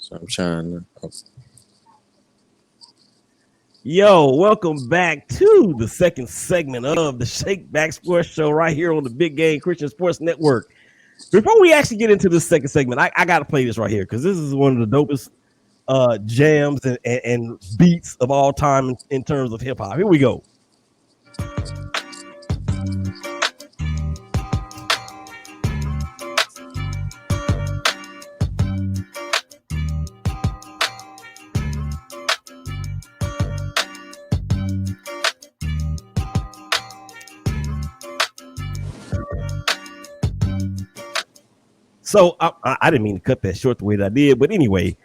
So I'm trying to. Yo, welcome back to the second segment of the Shake Back Sports Show right here on the Big Game Christian Sports Network. Before we actually get into this second segment, I got to play this right here because this is one of the dopest jams and beats of all time in terms of hip hop. Here we go. So I didn't mean to cut that short the way that I did, but anyway,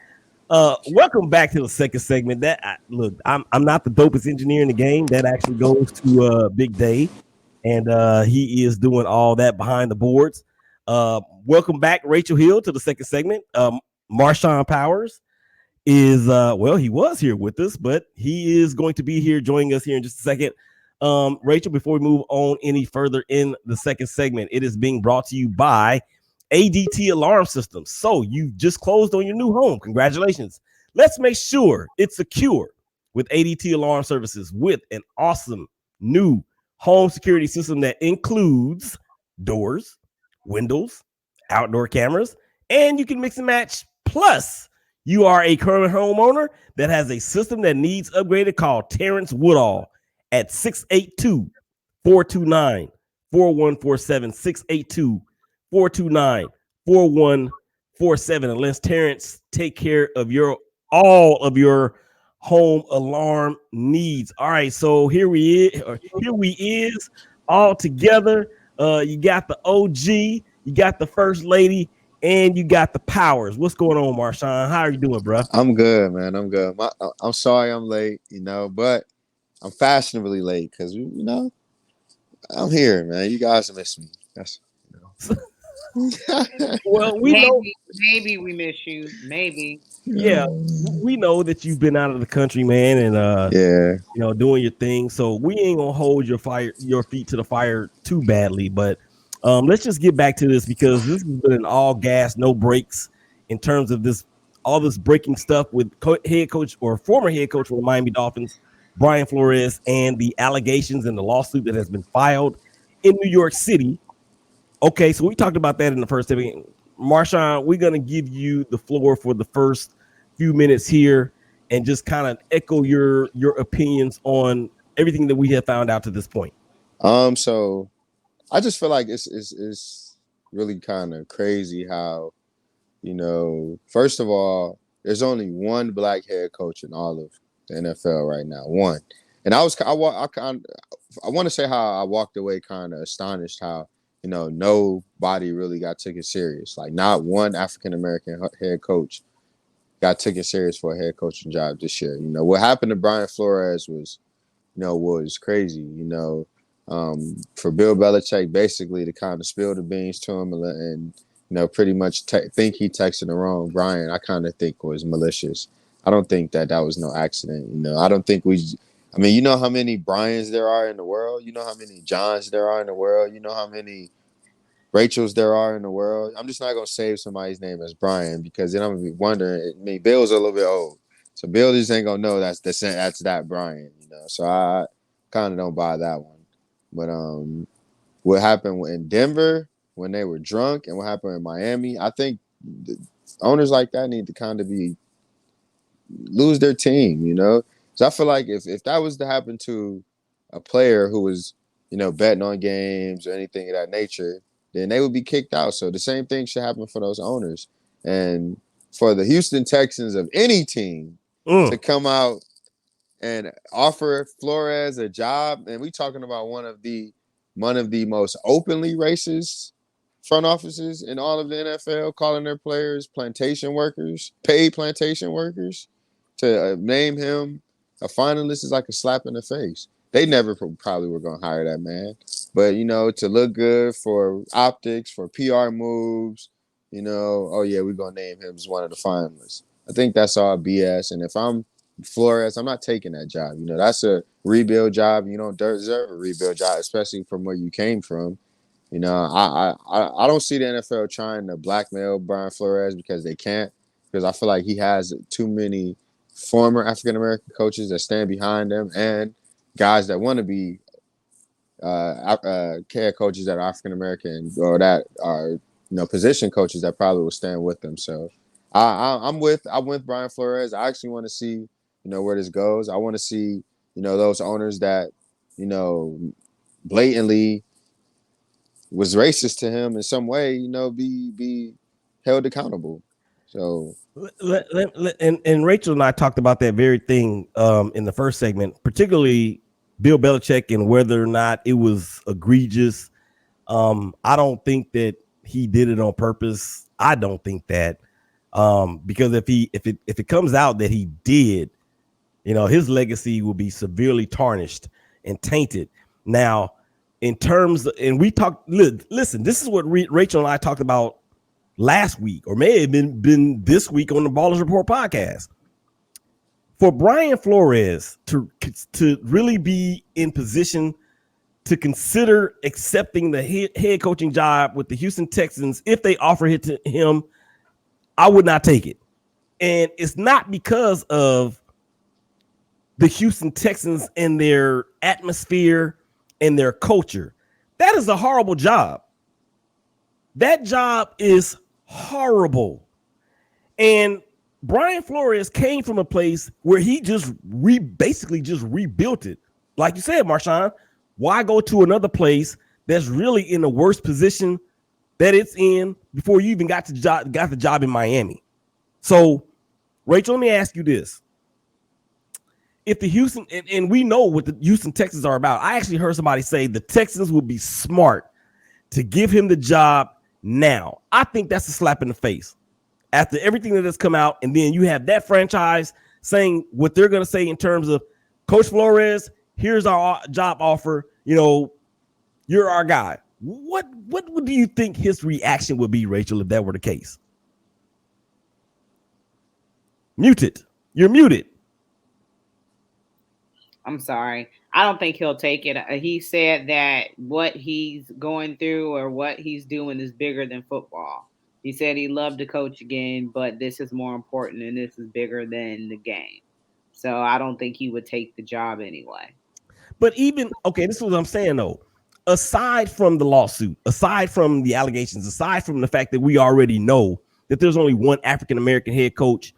welcome back to the second segment. Look, I'm not the dopest engineer in the game. That actually goes to Big Day, and he is doing all that behind the boards. Welcome back, Rachel Hill, to the second segment. Marshawn Powers is he was here with us, but he is going to be here joining us here in just a second. Rachel, before we move on any further in the second segment, it is being brought to you by ADT Alarm Systems. So you just closed on your new home. Congratulations. Let's make sure it's secure with ADT Alarm Services with an awesome new home security system that includes doors, windows, outdoor cameras, and you can mix and match. Plus, you are a current homeowner that has a system that needs upgraded. Call Terrence Woodall at 682-429-4147, 682-429-4147. And let's Terrence take care of all of your home alarm needs. All right, so here we is all together. You got the OG, you got the first lady, and you got the Powers. What's going on, Marshawn? How are you doing, bro? I'm good, man. I'm good. I'm sorry I'm late, but I'm fashionably late because I'm here, man. You guys miss me. That's Well, maybe we miss you. Maybe. Yeah, we know that you've been out of the country, man, and doing your thing. So we ain't gonna hold your feet to the fire too badly. But let's just get back to this because this has been an all gas, no brakes in terms of all this breaking stuff with head coach or former head coach for the Miami Dolphins, Brian Flores, and the allegations and the lawsuit that has been filed in New York City. Okay, so we talked about that in the first segment. Marshawn, we're going to give you the floor for the first few minutes here and just kind of echo your opinions on everything that we have found out to this point. So I just feel like it's really kind of crazy how, first of all, there's only one black head coach in all of the NFL right now. One. And I want to say how I walked away kind of astonished how, nobody really got taken serious. Like not one African-American head coach got taken serious for a head coaching job this year. What happened to Brian Flores was crazy. For Bill Belichick basically to kind of spill the beans to him and pretty much think he texted the wrong Brian, I kind of think was malicious. I don't think that was no accident. I don't think you know how many Brians there are in the world? You know how many Johns there are in the world? You know how many Rachels there are in the world? I'm just not going to save somebody's name as Brian because then I'm going to be wondering. I mean, Bill's a little bit old. So Bill just ain't going to know that's that Brian, So I kind of don't buy that one. But what happened in Denver when they were drunk and what happened in Miami, I think owners like that need to kind of lose their team, So I feel like if that was to happen to a player who was, betting on games or anything of that nature, then they would be kicked out. So the same thing should happen for those owners. And for the Houston Texans of any team to come out and offer Flores a job, and we talking about one of the most openly racist front offices in all of the NFL, calling their players plantation workers, paid plantation workers, to name him a finalist is like a slap in the face. They never probably were going to hire that man. But, to look good for optics, for PR moves, oh, yeah, we're going to name him as one of the finalists. I think that's all BS. And if I'm Flores, I'm not taking that job. That's a rebuild job. You don't deserve a rebuild job, especially from where you came from. I don't see the NFL trying to blackmail Brian Flores because they can't. because I feel like he has too many former African American coaches that stand behind him and guys that want to be head coaches that are African American or that are position coaches that probably will stand with them. So I'm with Brian Flores. I actually want to see where this goes. I want to see those owners that blatantly was racist to him in some way, be held accountable. So and Rachel and I talked about that very thing in the first segment, particularly Bill Belichick and whether or not it was egregious. I don't think that he did it on purpose. I don't think that because if it comes out that he did, his legacy will be severely tarnished and tainted. Now, in terms of, and we talked, listen, this is what Rachel and I talked about last week, or may have been this week on the Ballers Report podcast. For Brian Flores to really be in position to consider accepting the head coaching job with the Houston Texans, if they offer it to him, I would not take it. And it's not because of the Houston Texans and their atmosphere and their culture. That is a horrible job. That job is horrible. And Brian Flores came from a place where he just basically just rebuilt it. Like you said, Marshawn, why go to another place that's really in the worst position that it's in before you even got the job in Miami? So, Rachel, let me ask you this. If the Houston, and we know what the Houston Texans are about. I actually heard somebody say the Texans would be smart to give him the job now. I think that's a slap in the face. After everything that has come out, and then you have that franchise saying what they're going to say in terms of Coach Flores, here's our job offer. You're our guy. What do you think his reaction would be, Rachel, if that were the case? Muted. You're muted. I'm sorry. I don't think he'll take it. He said that what he's going through or what he's doing is bigger than football. He said he loved to coach again, but this is more important and this is bigger than the game. So I don't think he would take the job anyway. But this is what I'm saying though. Aside from the lawsuit, aside from the allegations, aside from the fact that we already know that there's only one African-American head coach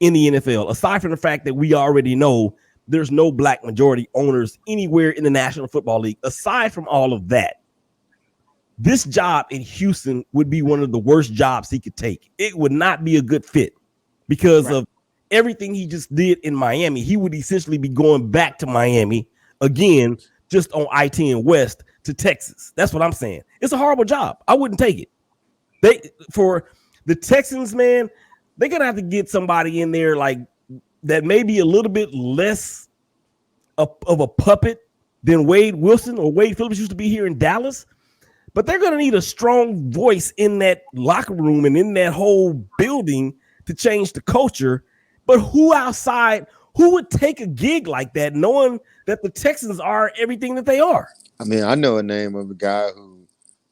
in the NFL, aside from the fact that we already know there's no black majority owners anywhere in the National Football League, aside from all of that, this job in Houston would be one of the worst jobs he could take. It would not be a good fit because of everything he just did in Miami. He would essentially be going back to Miami again, just on I-10 West to Texas. That's what I'm saying. It's a horrible job. I wouldn't take it. For the Texans, man, they're going to have to get somebody in there like that may be a little bit less of a puppet than Wade Wilson or Wade Phillips used to be here in Dallas. But they're going to need a strong voice in that locker room and in that whole building to change the culture. But who would take a gig like that, knowing that the Texans are everything that they are? I mean, I know a name of a guy who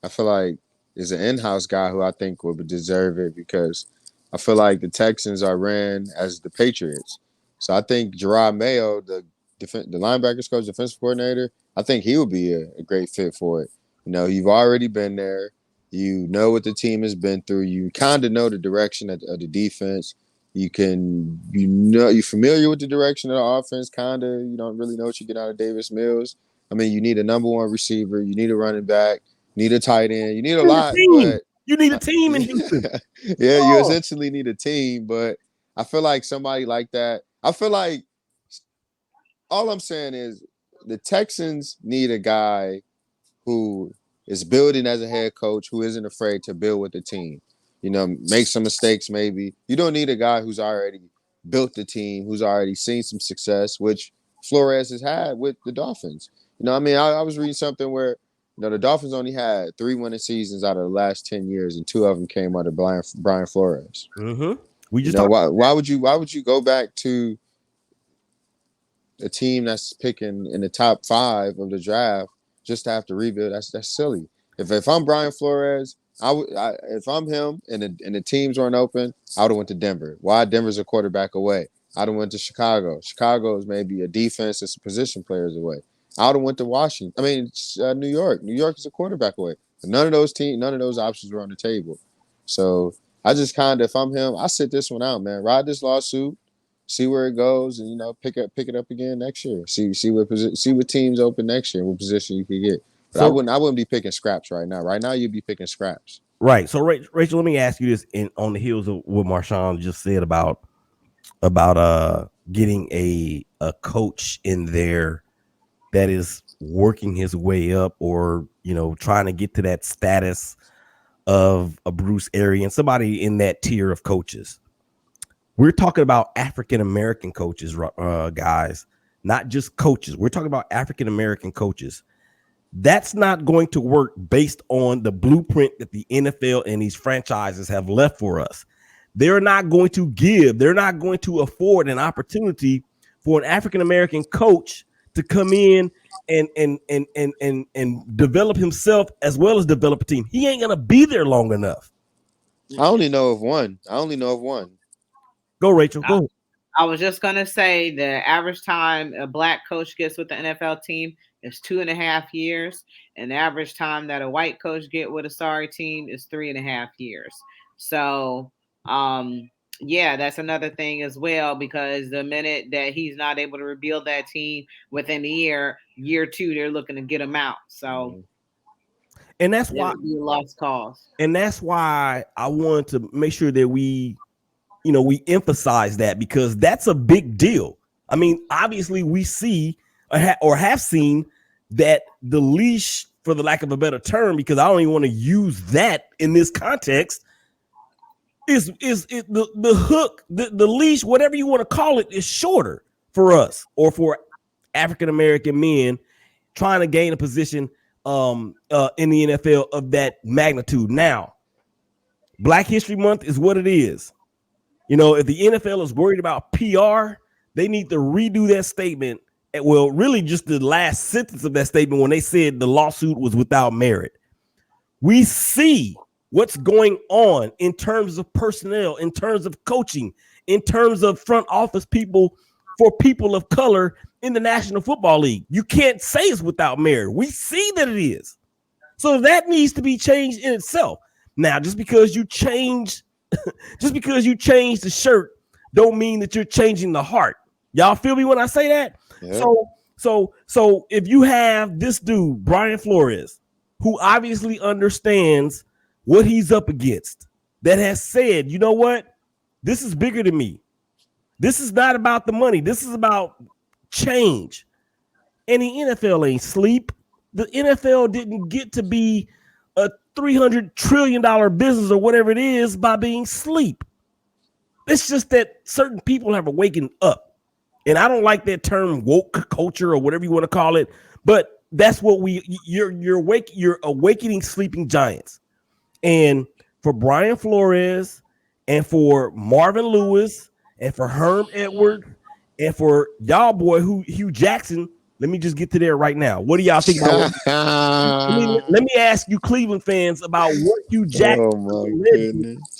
I feel like is an in-house guy who I think would deserve it because I feel like the Texans are ran as the Patriots. So I think Gerard Mayo, the linebackers coach, defensive coordinator, I think he would be a great fit for it. You've already been there. You know what the team has been through. You kind of know the direction of the defense. You're familiar with the direction of the offense, kind of. You don't really know what you get out of Davis Mills. I mean, you need a number one receiver. You need a running back. You need a tight end. You need a lot. But you need a team in Houston. Yeah, you essentially need a team. But I feel like somebody like that. I feel like all I'm saying is the Texans need a guy who is building as a head coach, who isn't afraid to build with the team. Make some mistakes maybe. You don't need a guy who's already built the team, who's already seen some success, which Flores has had with the Dolphins. I was reading something where, the Dolphins only had 3 winning seasons out of the last 10 years, and 2 of them came out of Brian Flores. Mm-hmm. We just why would you go back to a team that's picking in the top 5 of the draft just to have to rebuild? That's silly. If I'm Brian Flores, If I'm him and the teams weren't open, I would have went to Denver. Why? Denver's a quarterback away. I'd have went to Chicago. Chicago is maybe a defense and some position players away. I would have went to Washington. I mean, New York. New York is a quarterback away. But none of those options were on the table. So I just kind of, if I'm him, I sit this one out, man. Ride this lawsuit, see where it goes, and pick it up again next year. See what teams open next year, and what position you could get. But I wouldn't be picking scraps right now. Right now, you'd be picking scraps. Right. So Rachel, let me ask you this on the heels of what Marshawn just said about getting a coach in there that is working his way up, or trying to get to that status of a Bruce Arians, somebody in that tier of coaches. We're talking about African American coaches, guys, not just coaches. We're talking about African American coaches. That's not going to work based on the blueprint that the NFL and these franchises have left for us. They're not going to afford an opportunity for an African American coach to come in and develop himself as well as develop a team. He ain't gonna be there long enough. I only know of one. Go, Rachel. Go. I was just gonna say the average time a black coach gets with the NFL team is 2.5 years, and the average time that a white coach get with a sorry team is 3.5 years. So, yeah, that's another thing as well, because the minute that he's not able to rebuild that team within the year 2, they're looking to get him out. So, and that's why it would be a lost cause. And that's why I wanted to make sure that we emphasize that, because that's a big deal. I mean, obviously we see or have seen that the leash, for the lack of a better term, because I don't even want to use that in this context, is the hook, the leash, whatever you want to call it, is shorter for us, or for African American men trying to gain a position in the NFL of that magnitude. Now, Black History Month is what it is. If the NFL is worried about PR, they need to redo that statement. Well, really just the last sentence of that statement, when they said the lawsuit was without merit. We see what's going on in terms of personnel, in terms of coaching, in terms of front office people for people of color in the National Football League. You can't say it's without merit. We see that it is. So that needs to be changed in itself. Now, just because you change the shirt don't mean that you're changing the heart. Y'all feel me when I say that? Yeah. So if you have this dude, Brian Flores, who obviously understands what he's up against, that has said, you know what? This is bigger than me. This is not about the money. This is about change. And the NFL ain't sleep. The NFL didn't get to be a $300 trillion business or whatever it is by being sleep. It's just that certain people have awakened up. And I don't like that term woke culture or whatever you want to call it, but that's what you're awakening sleeping giants. And for Brian Flores and for Marvin Lewis and for Herm Edwards and for y'all boy Hugh Jackson, let me just get to there right now. What do y'all think about let me ask you Cleveland fans about what Hugh Jackson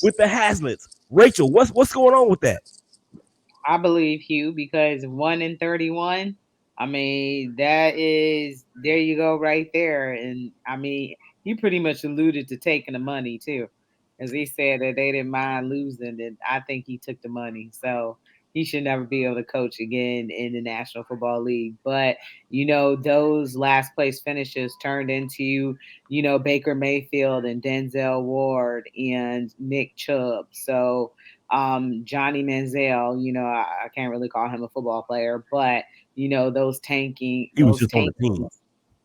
with the Haslets. Rachel, what's going on with that? I believe Hugh, because 1-31. I mean, that is, there you go right there. And I mean, he pretty much alluded to taking the money too, as he said that they didn't mind losing. And I think he took the money. So he should never be able to coach again in the National Football League. But, those last place finishes turned into, Baker Mayfield and Denzel Ward and Nick Chubb. So, Johnny Manziel, I can't really call him a football player, but those tanking, he was just on the team.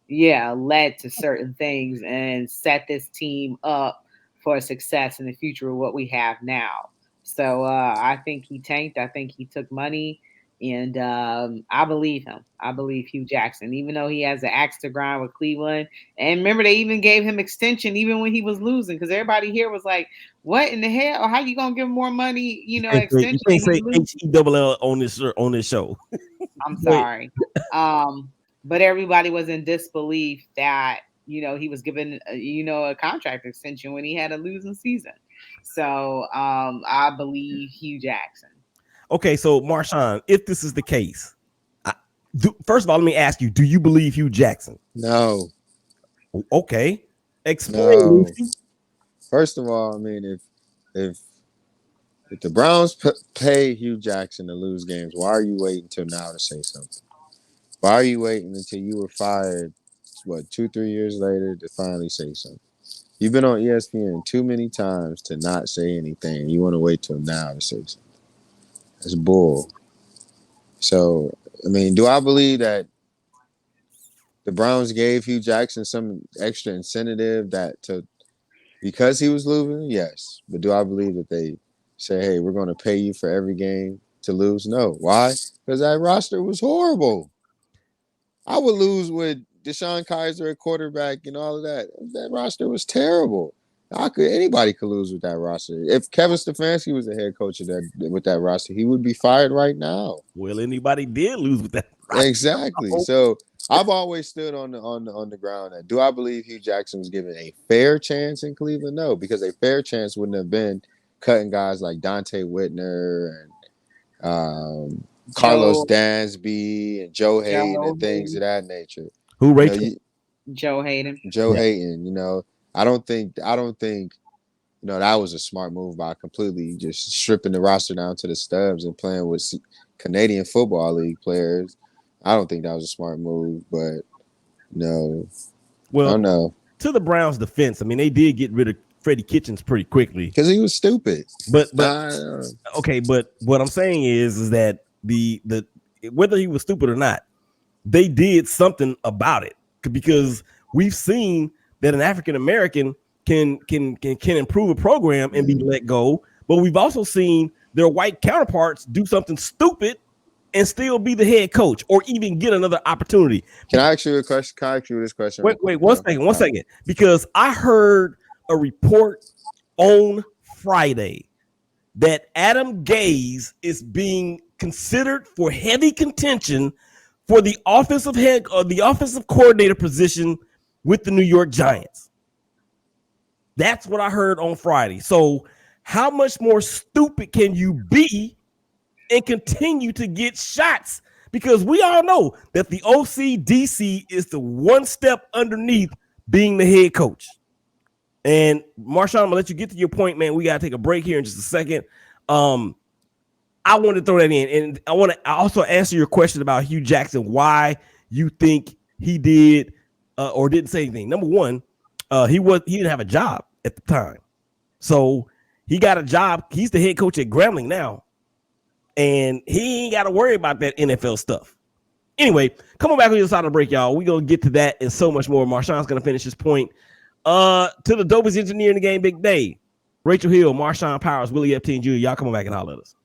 Yeah, led to certain things and set this team up for success in the future of what we have now. So I think he tanked. I think he took money, and I believe him. I believe Hugh Jackson, even though he has an axe to grind with Cleveland. And remember, they even gave him extension even when he was losing, because everybody here was like, "What in the hell? How you gonna give him more money? Extension." You can't say HELL on this show. I'm sorry, but everybody was in disbelief that he was given a contract extension when he had a losing season. So I believe Hugh Jackson. Okay, so Marshawn, if this is the case, first of all, let me ask you: do you believe Hugh Jackson? No. Okay, explain. No. First of all, I mean, if the Browns pay Hugh Jackson to lose games, why are you waiting until now to say something? Why are you waiting until you were fired, 2-3 years later to finally say something? You've been on ESPN too many times to not say anything. You want to wait till now to say something. That's bull. So, I mean, do I believe that the Browns gave Hugh Jackson some extra incentive because he was losing? Yes. But do I believe that they say, hey, we're going to pay you for every game to lose? No. Why? Because that roster was horrible. I would lose with Deshaun Kaiser at quarterback and all of that. That roster was terrible. Anybody could lose with that roster. If Kevin Stefanski was the head coach with that roster, he would be fired right now. Well, anybody did lose with that roster. Exactly. So I've always stood on the ground that do I believe Hugh Jackson was given a fair chance in Cleveland? No, because a fair chance wouldn't have been cutting guys like Dante Whitner and Carlos Dansby and Joe Hayden and things of that nature. Who, Rachel? Joe Hayden. Joe Hayden, I don't think that was a smart move by completely just stripping the roster down to the stubs and playing with Canadian Football League players. I don't think that was a smart move, but no. Well, I don't know. To the Browns' defense, I mean, they did get rid of Freddie Kitchens pretty quickly because he was stupid. But okay, but what I'm saying is that the whether he was stupid or not, they did something about it because we've seen that an African American can improve a program and be let go, but we've also seen their white counterparts do something stupid and still be the head coach or even get another opportunity. Can I ask you a question? Can I ask you this question? Wait, one second, because I heard a report on Friday that Adam Gase is being considered for heavy contention for the offensive head or the offensive coordinator position with the New York Giants. That's what I heard on Friday. So how much more stupid can you be and continue to get shots? Because we all know that the OC DC is the one step underneath being the head coach. And Marshawn, I'm gonna let you get to your point, man. We gotta take a break here in just a second. I want to throw that in, and I want to also answer your question about Hugh Jackson. Why you think he did or didn't say anything? Number one, he didn't have a job at the time, so he got a job. He's the head coach at Grambling now, and he ain't got to worry about that NFL stuff. Anyway, come on back on the other side of the break, y'all. We're gonna get to that and so much more. Marshawn's gonna finish his point. To the dopest engineer in the game, Big Day, Rachel Hill, Marshawn Powers, Willie Epting Jr. Y'all come on back and holler at us.